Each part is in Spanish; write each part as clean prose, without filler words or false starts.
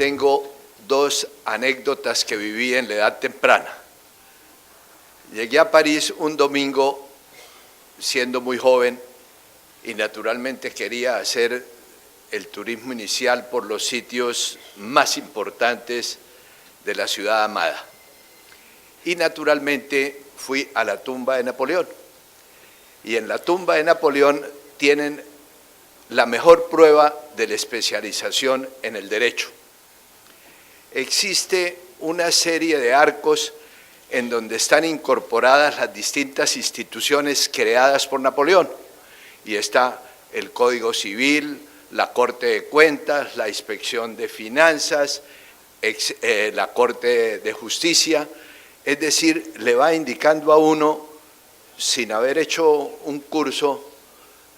tengo dos anécdotas que viví en la edad temprana. Llegué a París un domingo siendo muy joven y naturalmente quería hacer el turismo inicial por los sitios más importantes de la ciudad amada. Y naturalmente fui a la tumba de Napoleón. Y en la tumba de Napoleón tienen la mejor prueba de la especialización en el derecho. Existe una serie de arcos en donde están incorporadas las distintas instituciones creadas por Napoleón. Y está el Código Civil, la Corte de Cuentas, la Inspección de Finanzas, la Corte de Justicia. Es decir, le va indicando a uno, sin haber hecho un curso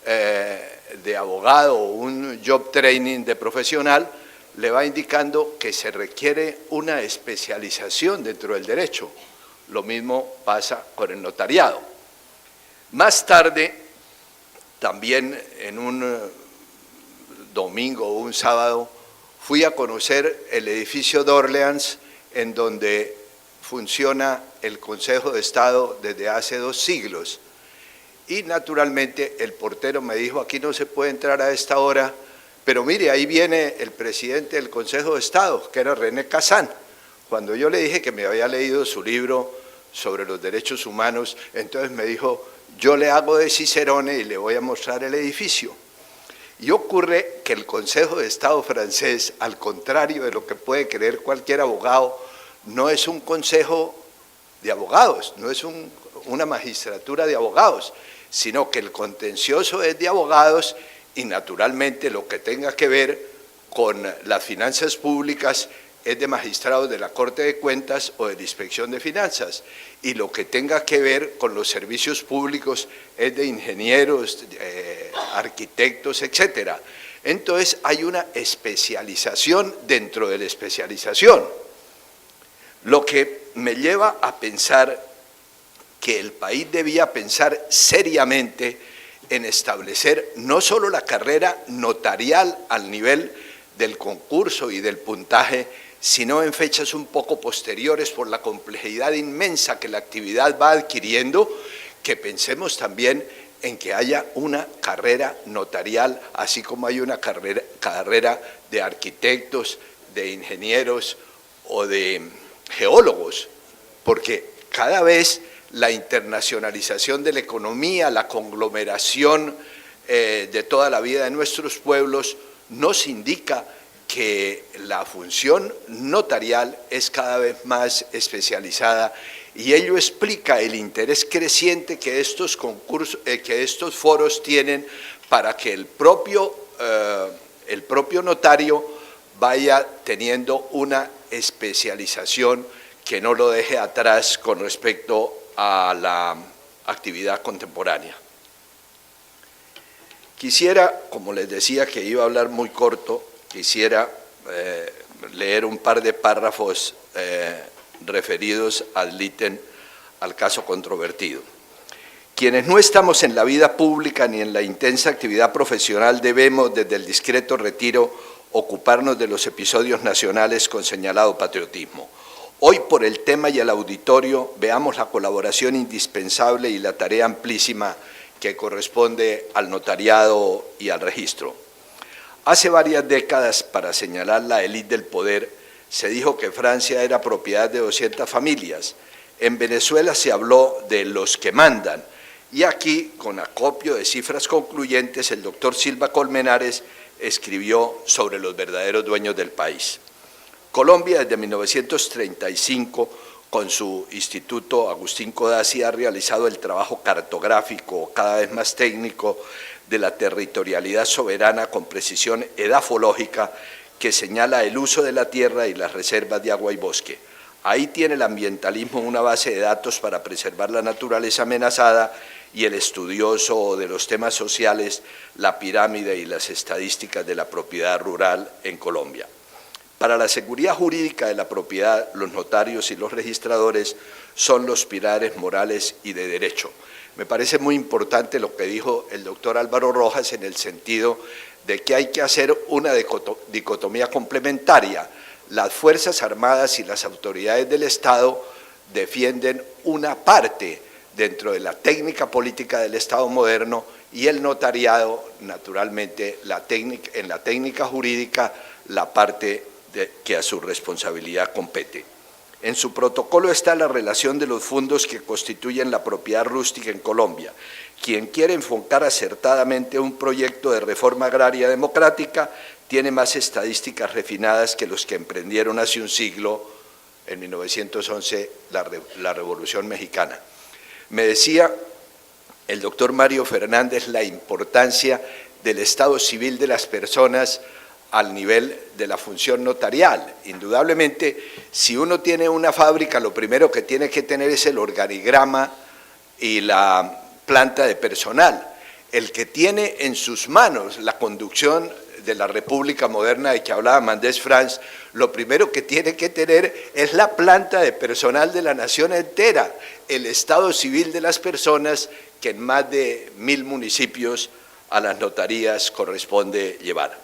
de abogado o un job training de profesional, le va indicando que se requiere una especialización dentro del derecho. Lo mismo pasa con el notariado. Más tarde, también en un domingo o un sábado, fui a conocer el edificio de Orleans, en donde funciona el Consejo de Estado desde hace 2 siglos. Y naturalmente el portero me dijo, aquí no se puede entrar a esta hora, pero mire, ahí viene el presidente del Consejo de Estado, que era René Cassin. Cuando yo le dije que me había leído su libro sobre los derechos humanos, entonces me dijo, yo le hago de Cicerone y le voy a mostrar el edificio. Y ocurre que el Consejo de Estado francés, al contrario de lo que puede creer cualquier abogado, no es un consejo de abogados, no es una magistratura de abogados, sino que el contencioso es de abogados y naturalmente lo que tenga que ver con las finanzas públicas es de magistrados de la Corte de Cuentas o de la Inspección de Finanzas, y lo que tenga que ver con los servicios públicos es de ingenieros, arquitectos, etcétera. Entonces hay una especialización dentro de la especialización, lo que me lleva a pensar que el país debía pensar seriamente en establecer no solo la carrera notarial al nivel del concurso y del puntaje, sino en fechas un poco posteriores por la complejidad inmensa que la actividad va adquiriendo, que pensemos también en que haya una carrera notarial, así como hay una carrera de arquitectos, de ingenieros o de geólogos, porque cada vez la internacionalización de la economía, la conglomeración de toda la vida de nuestros pueblos nos indica que la función notarial es cada vez más especializada, y ello explica el interés creciente que estos concursos, que estos foros tienen para que el propio notario vaya teniendo una especialización que no lo deje atrás con respecto a la actividad contemporánea. Quisiera, como les decía que iba a hablar muy corto, quisiera leer un par de párrafos referidos ad litem al caso controvertido. Quienes no estamos en la vida pública ni en la intensa actividad profesional debemos, desde el discreto retiro, ocuparnos de los episodios nacionales con señalado patriotismo. Hoy, por el tema y el auditorio, veamos la colaboración indispensable y la tarea amplísima que corresponde al notariado y al registro. Hace varias décadas, para señalar la élite del poder, se dijo que Francia era propiedad de 200 familias. En Venezuela se habló de los que mandan. Y aquí, con acopio de cifras concluyentes, el doctor Silva Colmenares escribió sobre los verdaderos dueños del país. Colombia, desde 1935, con su Instituto Agustín Codazzi, ha realizado el trabajo cartográfico, cada vez más técnico, de la territorialidad soberana con precisión edafológica que señala el uso de la tierra y las reservas de agua y bosque. Ahí tiene el ambientalismo una base de datos para preservar la naturaleza amenazada, y el estudioso de los temas sociales, la pirámide y las estadísticas de la propiedad rural en Colombia. Para la seguridad jurídica de la propiedad, los notarios y los registradores son los pilares morales y de derecho. Me parece muy importante lo que dijo el doctor Álvaro Rojas en el sentido de que hay que hacer una dicotomía complementaria, Las Fuerzas Armadas y las autoridades del Estado defienden una parte dentro de la técnica política del Estado moderno y el notariado, naturalmente, en la técnica jurídica, la parte que a su responsabilidad compete. En su protocolo está la relación de los fondos que constituyen la propiedad rústica en Colombia. Quien quiere enfocar acertadamente un proyecto de reforma agraria democrática tiene más estadísticas refinadas que los que emprendieron hace un siglo, en 1911, la Revolución Mexicana. Me decía el doctor Mario Fernández la importancia del estado civil de las personas al nivel de la función notarial. Indudablemente, si uno tiene una fábrica, lo primero que tiene que tener es el organigrama y la planta de personal. El que tiene en sus manos la conducción de la República Moderna de que hablaba Mendès France, lo primero que tiene que tener es la planta de personal de la nación entera, el estado civil de las personas que en más de 1000 municipios a las notarías corresponde llevar.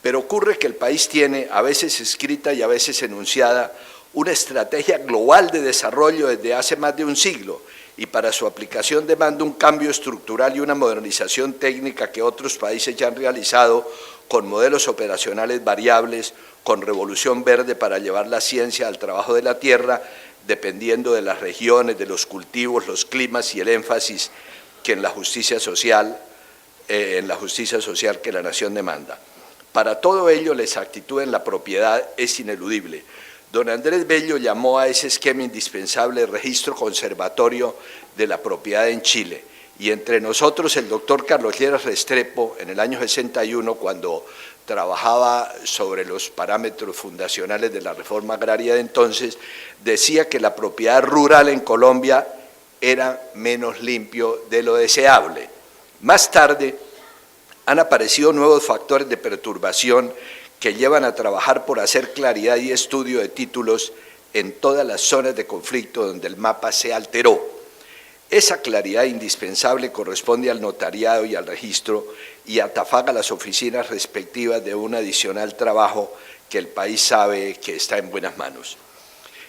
Pero ocurre que el país tiene, a veces escrita y a veces enunciada, una estrategia global de desarrollo desde hace más de un siglo, y para su aplicación demanda un cambio estructural y una modernización técnica que otros países ya han realizado con modelos operacionales variables, con revolución verde para llevar la ciencia al trabajo de la tierra, dependiendo de las regiones, de los cultivos, los climas y el énfasis que en la justicia social que la nación demanda. Para todo ello, la exactitud en la propiedad es ineludible. Don Andrés Bello llamó a ese esquema indispensable el registro conservatorio de la propiedad en Chile, y entre nosotros el doctor Carlos Lleras Restrepo, en el año 61, cuando trabajaba sobre los parámetros fundacionales de la reforma agraria de entonces, decía que la propiedad rural en Colombia era menos limpio de lo deseable. Más tarde han aparecido nuevos factores de perturbación que llevan a trabajar por hacer claridad y estudio de títulos en todas las zonas de conflicto donde el mapa se alteró. Esa claridad indispensable corresponde al notariado y al registro y atafaga las oficinas respectivas de un adicional trabajo que el país sabe que está en buenas manos.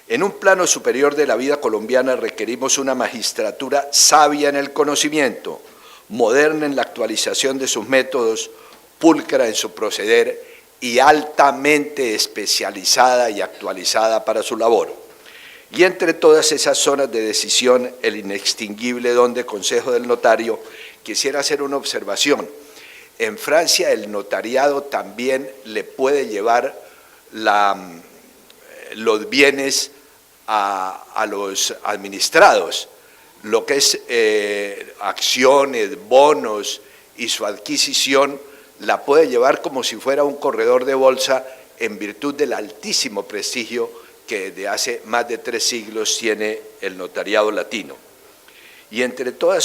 En un plano superior de la vida colombiana requerimos una magistratura sabia en el conocimiento, moderna en la actualización de sus métodos, pulcra en su proceder y altamente especializada y actualizada para su labor. Y entre todas esas zonas de decisión, el inextinguible don de consejo del notario, quisiera hacer una observación. En Francia el notariado también le puede llevar los bienes a los administrados, lo que es acciones, bonos y su adquisición la puede llevar como si fuera un corredor de bolsa en virtud del altísimo prestigio que desde hace más de 3 siglos tiene el notariado latino. Y entre todas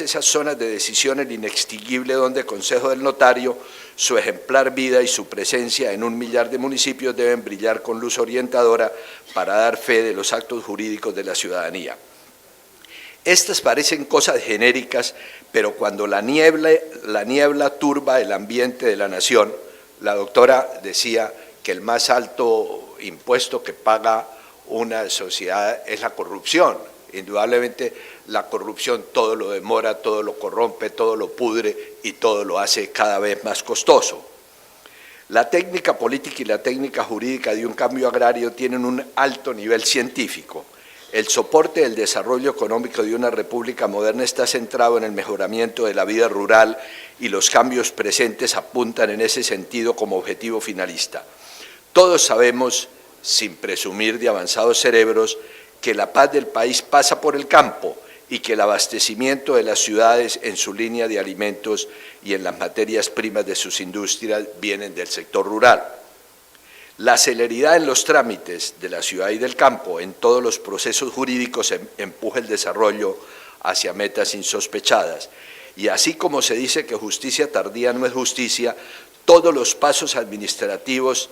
esas zonas de decisión, el inextinguible don de consejo del notario, su ejemplar vida y su presencia en 1 millar de municipios deben brillar con luz orientadora para dar fe de los actos jurídicos de la ciudadanía. Estas parecen cosas genéricas, pero cuando la niebla turba el ambiente de la nación, la doctora decía que el más alto impuesto que paga una sociedad es la corrupción. Indudablemente la corrupción todo lo demora, todo lo corrompe, todo lo pudre y todo lo hace cada vez más costoso. La técnica política y la técnica jurídica de un cambio agrario tienen un alto nivel científico. El soporte del desarrollo económico de una república moderna está centrado en el mejoramiento de la vida rural y los cambios presentes apuntan en ese sentido como objetivo finalista. Todos sabemos, sin presumir de avanzados cerebros, que la paz del país pasa por el campo y que el abastecimiento de las ciudades en su línea de alimentos y en las materias primas de sus industrias vienen del sector rural. La celeridad en los trámites de la ciudad y del campo en todos los procesos jurídicos empuja el desarrollo hacia metas insospechadas. Y así como se dice que justicia tardía no es justicia, todos los pasos administrativos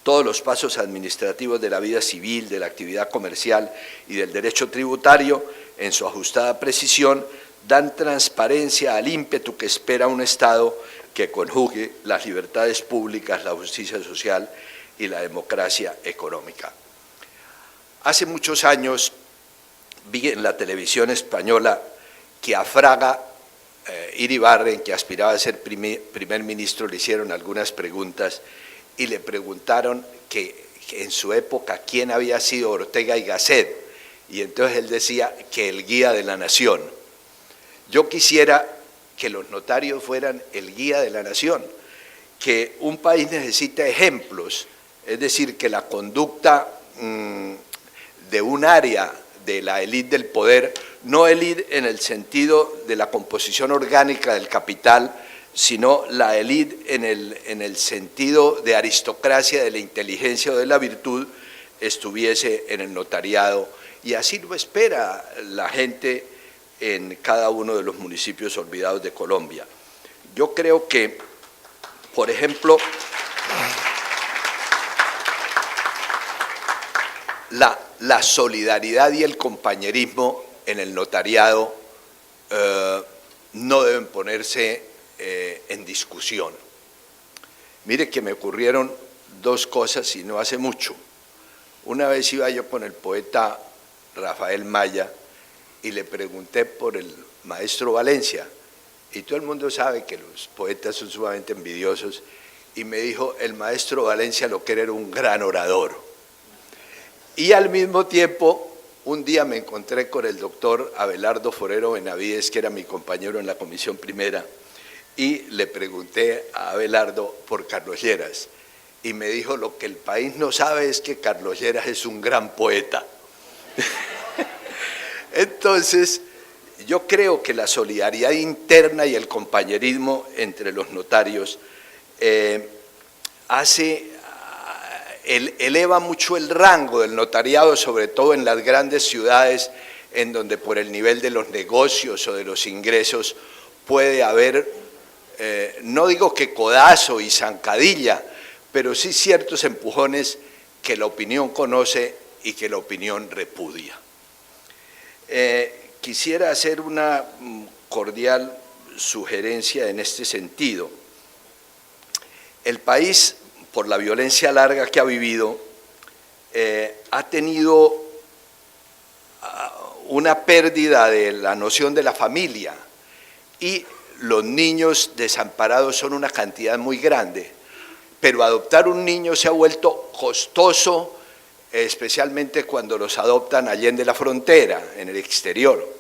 de la vida civil, de la actividad comercial y del derecho tributario, en su ajustada precisión, dan transparencia al ímpetu que espera un Estado que conjugue las libertades públicas, la justicia social y la democracia económica. Hace muchos años vi en la televisión española que a Fraga Iribarren, que aspiraba a ser primer ministro, le hicieron algunas preguntas y le preguntaron que en su época quién había sido Ortega y Gasset, y entonces él decía que el guía de la nación. Yo quisiera que los notarios fueran el guía de la nación, que un país necesita ejemplos, es decir, que la conducta de un área de la élite del poder, no élite en el sentido de la composición orgánica del capital, sino la élite en el sentido de aristocracia, de la inteligencia o de la virtud, estuviese en el notariado. Y así lo espera la gente en cada uno de los municipios olvidados de Colombia. Yo creo que, por ejemplo, la solidaridad y el compañerismo en el notariado no deben ponerse en discusión. Mire que me ocurrieron dos cosas y no hace mucho. Una vez iba yo con el poeta Rafael Maya y le pregunté por el maestro Valencia, y todo el mundo sabe que los poetas son sumamente envidiosos, y me dijo, el maestro Valencia lo que era un gran orador. Y al mismo tiempo, un día me encontré con el doctor Abelardo Forero Benavides, que era mi compañero en la Comisión Primera, y le pregunté a Abelardo por Carlos Lleras, y me dijo, lo que el país no sabe es que Carlos Lleras es un gran poeta. Entonces, yo creo que la solidaridad interna y el compañerismo entre los notarios eleva mucho el rango del notariado, sobre todo en las grandes ciudades, en donde por el nivel de los negocios o de los ingresos puede haber, no digo que codazo y zancadilla, pero sí ciertos empujones que la opinión conoce y que la opinión repudia. Quisiera hacer una cordial sugerencia en este sentido. El país, por la violencia larga que ha vivido, ha tenido una pérdida de la noción de la familia, y los niños desamparados son una cantidad muy grande, pero adoptar un niño se ha vuelto costoso, especialmente cuando los adoptan allende la frontera, en el exterior.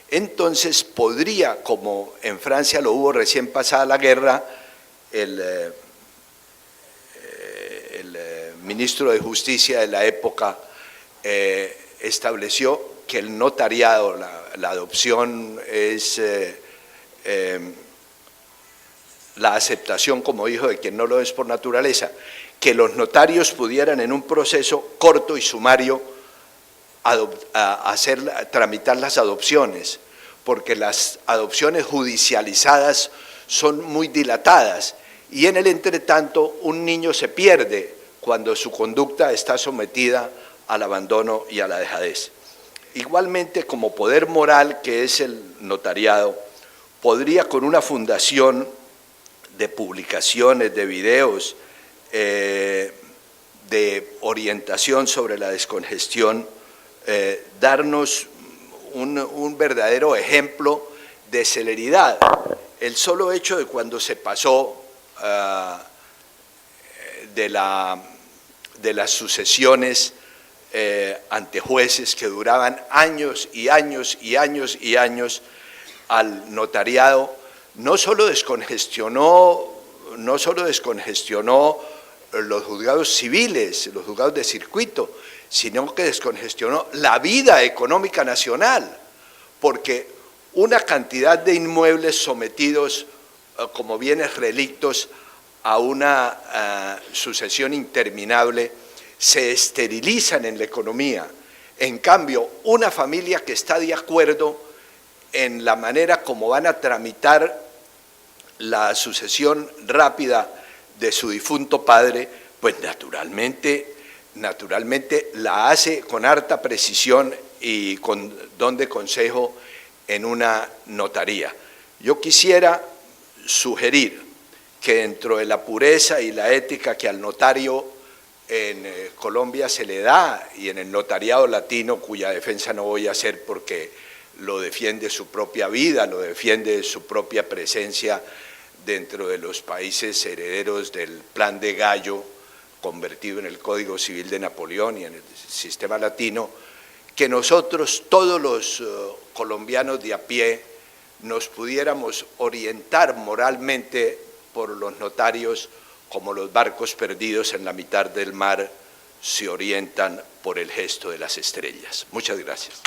Entonces podría, como en Francia lo hubo recién pasada la guerra, el ministro de Justicia de la época estableció que el notariado, la adopción es la aceptación como hijo de quien no lo es por naturaleza, que los notarios pudieran en un proceso corto y sumario tramitar las adopciones, porque las adopciones judicializadas son muy dilatadas y en el entretanto un niño se pierde cuando su conducta está sometida al abandono y a la dejadez. Igualmente, como poder moral que es el notariado, podría con una fundación de publicaciones, de videos, de orientación sobre la descongestión, darnos un verdadero ejemplo de celeridad. El solo hecho de cuando se pasó de las sucesiones ante jueces que duraban años y años y años y años al notariado, no solo descongestionó los juzgados civiles, los juzgados de circuito, sino que descongestionó la vida económica nacional, porque una cantidad de inmuebles sometidos como bienes relictos a una sucesión interminable se esterilizan en la economía. En cambio, una familia que está de acuerdo en la manera como van a tramitar la sucesión rápida de su difunto padre, pues naturalmente la hace con harta precisión y con don de consejo en una notaría. Yo quisiera sugerir que dentro de la pureza y la ética que al notario en Colombia se le da, y en el notariado latino, cuya defensa no voy a hacer porque lo defiende su propia vida, lo defiende su propia presencia dentro de los países herederos del Plan de Gallo, convertido en el Código Civil de Napoleón y en el sistema latino, que nosotros, todos los colombianos de a pie, nos pudiéramos orientar moralmente por los notarios como los barcos perdidos en la mitad del mar se orientan por el gesto de las estrellas. Muchas gracias.